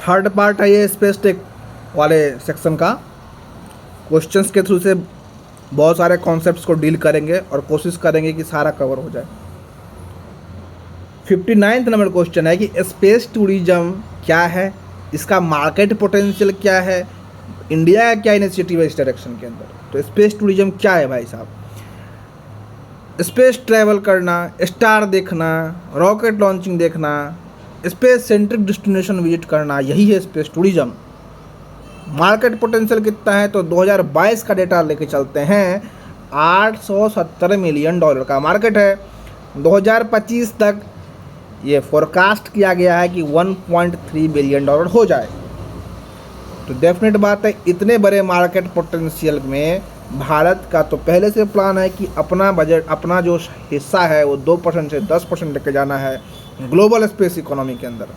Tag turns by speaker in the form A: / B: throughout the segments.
A: Third part है ये space tech वाले सेक्शन का। क्वेश्चंस के थ्रू से बहुत सारे कॉन्सेप्ट्स को डील करेंगे और कोशिश करेंगे कि सारा कवर हो जाए। 59 नंबर क्वेश्चन है कि स्पेस टूरिज्म क्या है, इसका मार्केट पोटेंशियल क्या है, इंडिया का क्या इनिशिएटिव है इस डायरेक्शन के अंदर। तो स्पेस टूरिज्म क्या है भाई साहब? स्पेस ट्रैवल करना, स्टार देखना, रॉकेट लॉन्चिंग देखना, स्पेस सेंट्रिक डेस्टिनेशन विजिट करना, यही है स्पेस टूरिज्म। मार्केट पोटेंशियल कितना है? तो 2022 का डेटा लेके चलते हैं, $870 मिलियन का मार्केट है। 2025 तक ये फोरकास्ट किया गया है कि $1.3 बिलियन हो जाए। तो डेफिनेट बात है, इतने बड़े मार्केट पोटेंशियल में भारत का तो पहले से प्लान है कि अपना बजट, अपना जो हिस्सा है वो 2% से 10% लेके जाना है ग्लोबल स्पेस इकोनॉमी के अंदर।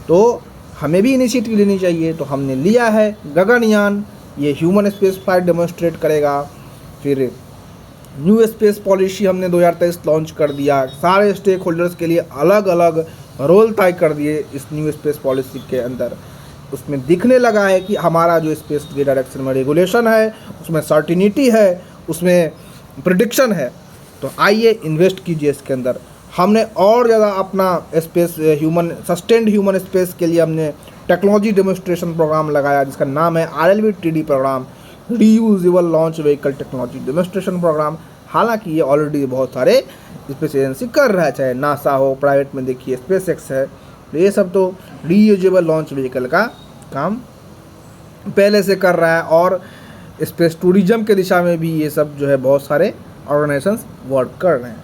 A: तो हमें भी इनिशिएटिव लेनी चाहिए, तो हमने लिया है गगनयान। ये ह्यूमन स्पेस फ्लाइट डेमोन्स्ट्रेट करेगा। फिर न्यू स्पेस पॉलिसी हमने 2023 लॉन्च कर दिया। सारे स्टेक होल्डर्स के लिए अलग अलग रोल तय कर दिए इस न्यू स्पेस पॉलिसी के अंदर। उसमें दिखने लगा है कि हमारा जो स्पेस के डायरेक्शन में रेगुलेशन है, उसमें सर्टिनिटी है, उसमें प्रिडिक्शन है। तो आइए इन्वेस्ट कीजिए इसके अंदर। हमने और ज़्यादा अपना स्पेस सस्टेन्ड ह्यूमन स्पेस के लिए हमने टेक्नोलॉजी डेमोन्स्ट्रेशन प्रोग्राम लगाया, जिसका नाम है RLV-TD program, reusable launch vehicle technology demonstration program. हालांकि ये ऑलरेडी बहुत सारे स्पेस एजेंसी कर रहा है, चाहे नासा हो, प्राइवेट में देखिए SpaceX है। तो ये सब तो रीयूजेबल लॉन्च व्हीकल का काम पहले से कर रहा है। और स्पेस टूरिज्म के दिशा में भी ये सब जो है बहुत सारे ऑर्गेनाइजेशंस वर्क कर रहे हैं।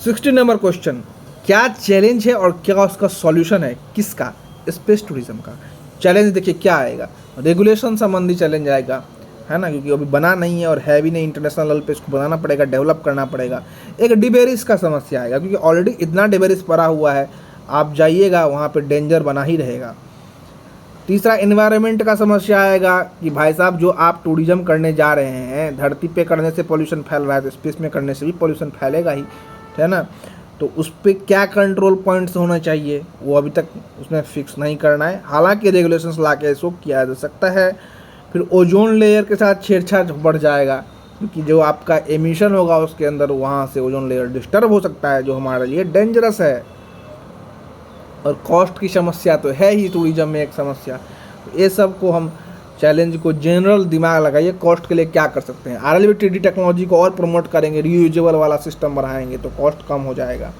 A: 60 नंबर क्वेश्चन, क्या चैलेंज है और क्या उसका सॉल्यूशन है? किसका? स्पेस टूरिज्म का। चैलेंज देखिए क्या आएगा, रेगुलेशन संबंधी चैलेंज आएगा, है ना, क्योंकि अभी बना नहीं है और है भी नहीं, इंटरनेशनल लेवल पे इसको बनाना पड़ेगा, डेवलप करना पड़ेगा। एक डिबेरिस का समस्या आएगा, क्योंकि ऑलरेडी इतना डिबेरिस पड़ा हुआ है, आप जाइएगा वहाँ पे डेंजर बना ही रहेगा। तीसरा एनवायरनमेंट का समस्या आएगा कि भाई साहब जो आप टूरिज्म करने जा रहे हैं, धरती पे करने से पोल्यूशन फैल रहा है, तो स्पेस में करने से भी पोल्यूशन फैलेगा ही, है ना। तो उस पर क्या कंट्रोल पॉइंट्स होना चाहिए, वो अभी तक उसमें फिक्स नहीं करना है। हालांकि रेगुलेशंस ला के इसको किया जा सकता है। फिर ओजोन लेयर के साथ छेड़छाड़ बढ़ जाएगा, क्योंकि जो आपका एमिशन होगा उसके अंदर, वहाँ से ओजोन लेयर डिस्टर्ब हो सकता है, जो हमारे लिए डेंजरस है। और कॉस्ट की समस्या तो है ही टूरिज्म में एक समस्या। तो ये सब को हम चैलेंज को जनरल दिमाग लगाइए, कॉस्ट के लिए क्या कर सकते हैं। RLV-TD टेक्नोलॉजी को और प्रमोट करेंगे, रीयूजेबल वाला सिस्टम बढ़ाएंगे तो कॉस्ट कम हो जाएगा।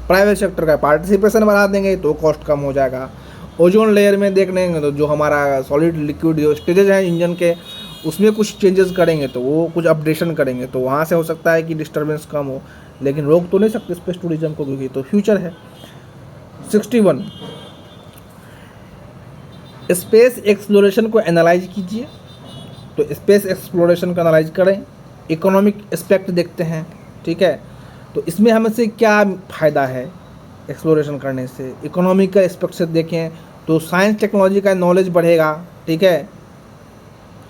A: प्राइवेट सेक्टर का पार्टिसिपेशन बढ़ा देंगे तो कॉस्ट कम हो जाएगा। ओजोन लेयर में देख लेंगे तो जो हमारा सॉलिड लिक्विड जो स्टेजेज हैं इंजन के, उसमें कुछ चेंजेस करेंगे, तो वो कुछ अपडेशन करेंगे, तो वहाँ से हो सकता है कि डिस्टर्बेंस कम हो। लेकिन रोक तो नहीं सकते स्पेस टूरिज्म को, क्योंकि तो फ्यूचर है। 61, स्पेस एक्सप्लोरेशन को एनालाइज कीजिए। तो स्पेस एक्सप्लोरेशन को एनालाइज करें, इकोनॉमिक एस्पेक्ट देखते हैं, ठीक है। तो इसमें हमें से क्या फ़ायदा है एक्सप्लोरेशन करने से, इकोनॉमिकल एस्पेक्ट से देखें तो साइंस टेक्नोलॉजी का नॉलेज बढ़ेगा, ठीक है।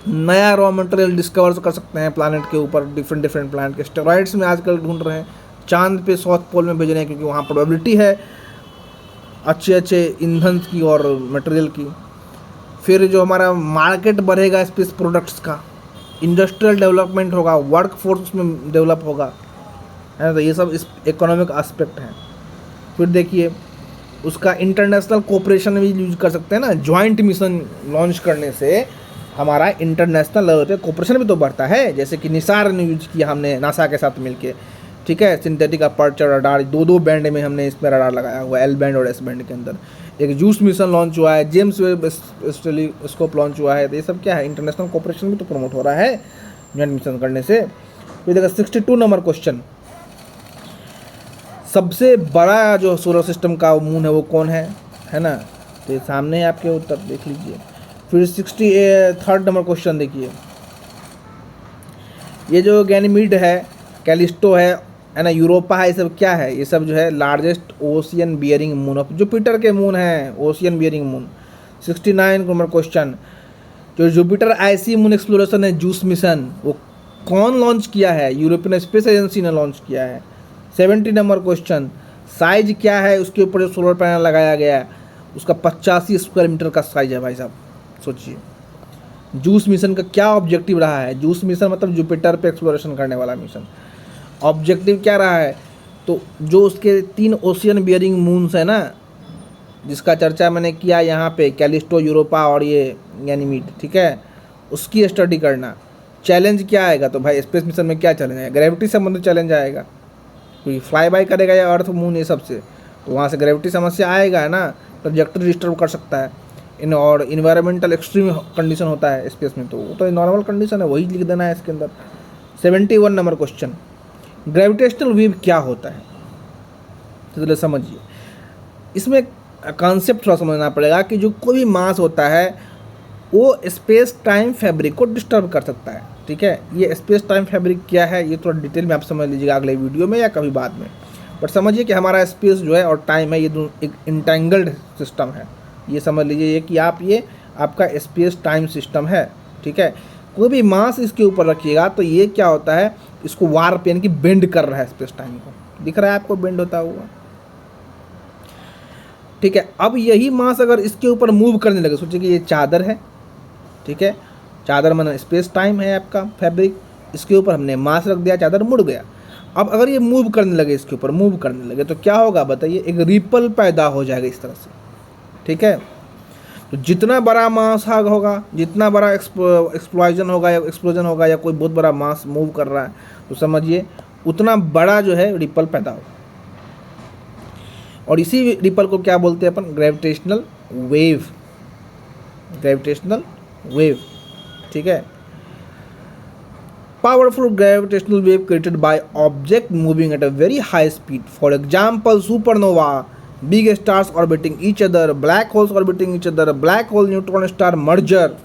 A: नया रॉ मटेरियल डिस्कवर कर सकते हैं प्लानट के ऊपर, डिफरेंट प्लानट के स्टेरॉइड्स में आजकल ढूंढ रहे हैं, चांद पे साउथ पोल में भेज रहे हैं, क्योंकि वहाँ प्रोबेबिलिटी है अच्छे ईंधन की और मटेरियल की। फिर जो हमारा मार्केट बढ़ेगा स्पेस प्रोडक्ट्स का, इंडस्ट्रियल डेवलपमेंट होगा, वर्क फोर्स उसमें डेवलप होगा, है ना। तो ये सब इस इकोनॉमिक एस्पेक्ट हैं। फिर देखिए उसका इंटरनेशनल कोऑपरेशन भी यूज कर सकते हैं ना, जॉइंट मिशन लॉन्च करने से हमारा इंटरनेशनल लेवल पे कोऑपरेशन भी तो बढ़ता है। जैसे कि निसार ने यूज किया हमने नासा के साथ मिलके, ठीक है, सिंथेटिक अपर्चर रडार, दो बैंड में हमने इसमें रडार लगाया हुआ है, L बैंड और S बैंड के अंदर। एक जूस मिशन लॉन्च हुआ है, जेम्स वेब टेलीस्कोप लॉन्च हुआ है। तो ये सब क्या है, इंटरनेशनल कोऑपरेशन भी तो प्रमोट हो रहा है जॉइंट मिशन करने से। फिर देखा 62 नंबर क्वेश्चन, सबसे बड़ा जो सोलर सिस्टम का मून है वो कौन है ना। तो ये सामने है आपके, उत्तर देख लीजिए। फिर 63 नंबर क्वेश्चन देखिए, ये जो गैनीमीड है, कैलिस्टो है ना, यूरोपा है, ये सब क्या है? ये सब जो है largest ocean bearing moon of Jupiter के मून है, ocean bearing moon. 69 number question, जो जुपिटर आईसी मून एक्सप्लोरेशन है, जूस मिशन, वो कौन लॉन्च किया है? यूरोपियन स्पेस एजेंसी ने लॉन्च किया है। 70 नंबर क्वेश्चन, साइज क्या है उसके ऊपर जो सोलर पैनल लगाया गया है, उसका 85 स्क्वायर मीटर का साइज है भाई साहब। सोचिए जूस मिशन का क्या ऑब्जेक्टिव रहा है। जूस मिशन मतलब जुपिटर पे एक्सप्लोरेशन करने वाला मिशन। ऑब्जेक्टिव क्या रहा है, तो जो उसके 3 ओशियन बियरिंग मून्स है ना, जिसका चर्चा मैंने किया यहाँ पे, कैलिस्टो, यूरोपा और ये गैनीमीड, ठीक है, उसकी स्टडी करना। चैलेंज क्या आएगा, तो भाई स्पेस मिशन में क्या चैलेंज आएगा, ग्रेविटी संबंधित चैलेंज आएगा, क्योंकि फ्लाई बाई करेगा या अर्थ मून ये सबसे, तो वहाँ से ग्रेविटी समस्या आएगा है ना, ट्रैजेक्टरी डिस्टर्ब कर सकता है। और इन्वायरमेंटल एक्सट्रीम कंडीशन होता है स्पेस में, तो वो तो नॉर्मल कंडीशन है, वही लिख देना है इसके अंदर। 71 नंबर क्वेश्चन, ग्रेविटेशनल वेव क्या होता है, तो चलिए समझिए। इसमें कॉन्सेप्ट थोड़ा समझना पड़ेगा कि जो कोई भी मास होता है वो स्पेस टाइम फैब्रिक को डिस्टर्ब कर सकता है, ठीक है। ये स्पेस टाइम फैब्रिक क्या है ये थोड़ा डिटेल में आप समझ लीजिएगा अगले वीडियो में या कभी बाद में। बट समझिए कि हमारा स्पेस जो है और टाइम है, ये दोनों एक इंटेंगल्ड सिस्टम है, ये समझ लीजिए ये कि आप ये आपका स्पेस टाइम सिस्टम है, ठीक है। कोई भी मास इसके ऊपर रखिएगा तो ये क्या होता है, इसको वार्प यानी कि बेंड कर रहा है स्पेस टाइम को, दिख रहा है आपको बेंड होता हुआ, ठीक है। अब यही मास अगर इसके ऊपर मूव करने लगे, सोचिए कि ये चादर है, ठीक है, चादर माना स्पेस टाइम है आपका फैब्रिक, इसके ऊपर हमने मास रख दिया, चादर मुड़ गया। अब अगर ये मूव करने लगे, इसके ऊपर मूव करने लगे तो क्या होगा बताइए, एक रिपल पैदा हो जाएगा इस तरह से, ठीक है। तो जितना बड़ा मास होगा, जितना बड़ा एक्सप्लोजन होगा या कोई बहुत बड़ा मास मूव कर रहा है, तो समझिए उतना बड़ा जो है रिपल पैदा होगा, और इसी रिपल को क्या बोलते हैं अपन, ग्रेविटेशनल वेव, ग्रेविटेशनल वेव, ठीक है। Powerful gravitational wave created by object moving at a very high speed, for example supernova, big stars orbiting each other, black holes orbiting each other, black hole neutron star merger.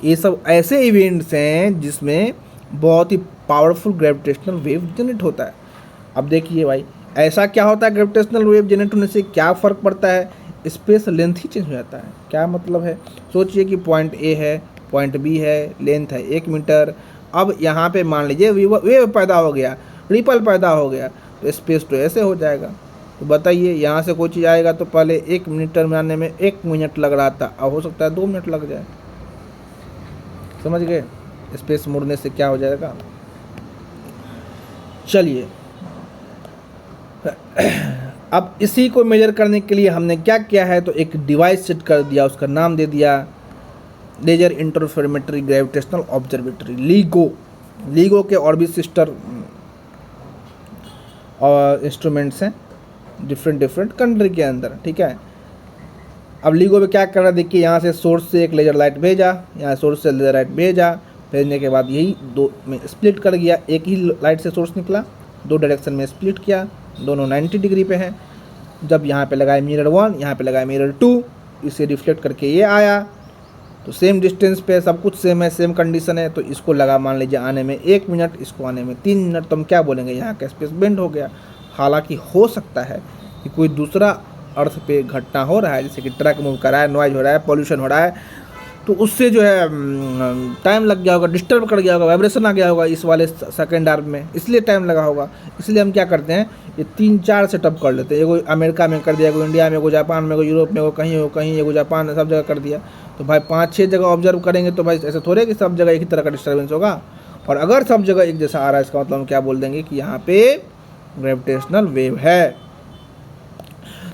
A: ये सब ऐसे events हैं जिसमें बहुत ही powerful gravitational wave generate होता है। अब देखिए भाई ऐसा क्या होता है, ग्रेविटेशनल वेव जनरेट होने से क्या फ़र्क पड़ता है, स्पेस लेंथ ही चेंज हो जाता है। क्या मतलब है, सोचिए कि पॉइंट ए है, पॉइंट बी है, लेंथ है 1 मीटर। अब यहाँ पे मान लीजिए वेव पैदा हो गया, रिपल पैदा हो गया, तो स्पेस तो ऐसे हो जाएगा। तो बताइए यहाँ से कोई चीज़ आएगा तो पहले 1 मीटर में आने में 1 मिनट लग रहा था, अब हो सकता है 2 मिनट लग जाए, समझ गए। स्पेस मुड़ने से क्या हो जाएगा। चलिए अब इसी को मेजर करने के लिए हमने क्या किया है, तो एक डिवाइस सेट कर दिया, उसका नाम दे दिया laser interferometry gravitational observatory, LIGO. LIGO के और भी सिस्टर और इंस्ट्रूमेंट्स हैं डिफरेंट कंट्री के अंदर, ठीक है। अब लीगो में क्या कर रहा है, देखिए यहाँ से सोर्स से एक लेजर लाइट भेजा, यहाँ सोर्स से लेजर लाइट भेजा, भेजने के बाद यही 2 में स्प्लिट कर गया, एक ही लाइट से सोर्स निकला, 2 डायरेक्शन में स्प्लिट किया, दोनों 90 डिग्री पे हैं। जब यहाँ पे लगाए मिरर 1, यहाँ पे लगाए मिरर 2, इसे रिफ्लेक्ट करके ये आया, तो सेम डिस्टेंस पे सब कुछ सेम है, सेम कंडीशन है, तो इसको लगा मान लीजिए आने में 1 मिनट, इसको आने में 3 मिनट, तो हम क्या बोलेंगे, यहाँ का स्पेस बेंड हो गया। हालांकि हो सकता है कि कोई दूसरा अर्थ पे घटना हो रहा है, जैसे कि ट्रक मूव कर रहा है, नॉइज हो रहा है, पॉल्यूशन हो रहा है, तो उससे जो है टाइम लग गया होगा, डिस्टर्ब कर गया होगा, वाइब्रेशन आ गया होगा इस वाले सेकेंड आर्म में, इसलिए टाइम लगा होगा। इसलिए हम क्या करते हैं, ये 3-4 सेटअप कर लेते हैं, एगो अमेरिका में कर दिया, एगो इंडिया में, एगो जापान में, एगो यूरोप में, एगो कहीं, एगो जापान में, सब जगह कर दिया। तो भाई 5-6 जगह ऑब्जर्व करेंगे तो भाई ऐसे थोड़े कि सब जगह एक ही तरह का डिस्टर्बेंस होगा। और अगर सब जगह एक जैसा आ रहा है, इसका मतलब हम क्या बोल देंगे कि यहाँ पे ग्रेविटेशनल वेव है।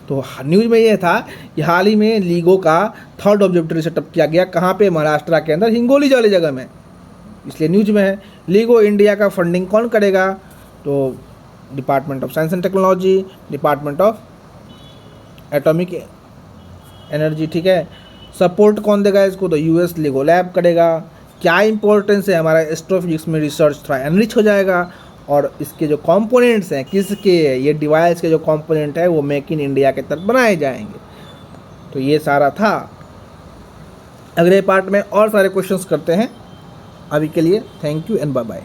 A: तो न्यूज़ में ये था कि हाल ही में लीगो का 3rd ऑब्जर्वेटरी सेटअप किया गया, कहाँ पे, महाराष्ट्र के अंदर हिंगोली वाली जगह में, इसलिए न्यूज़ में है। लीगो इंडिया का फंडिंग कौन करेगा, तो department of science and technology, department of atomic energy, ठीक है। सपोर्ट कौन देगा इसको, तो यूएस लीगो लैब करेगा। क्या इंपॉर्टेंस है, हमारा एस्ट्रोफिजिक्स में रिसर्च थोड़ा एनरिच हो जाएगा, और इसके जो कंपोनेंट्स हैं, किसके, ये डिवाइस के जो कंपोनेंट है वो मेक इन इंडिया के तरफ बनाए जाएंगे। तो ये सारा था। अगले पार्ट में और सारे क्वेश्चंस करते हैं। अभी के लिए thank you and bye bye.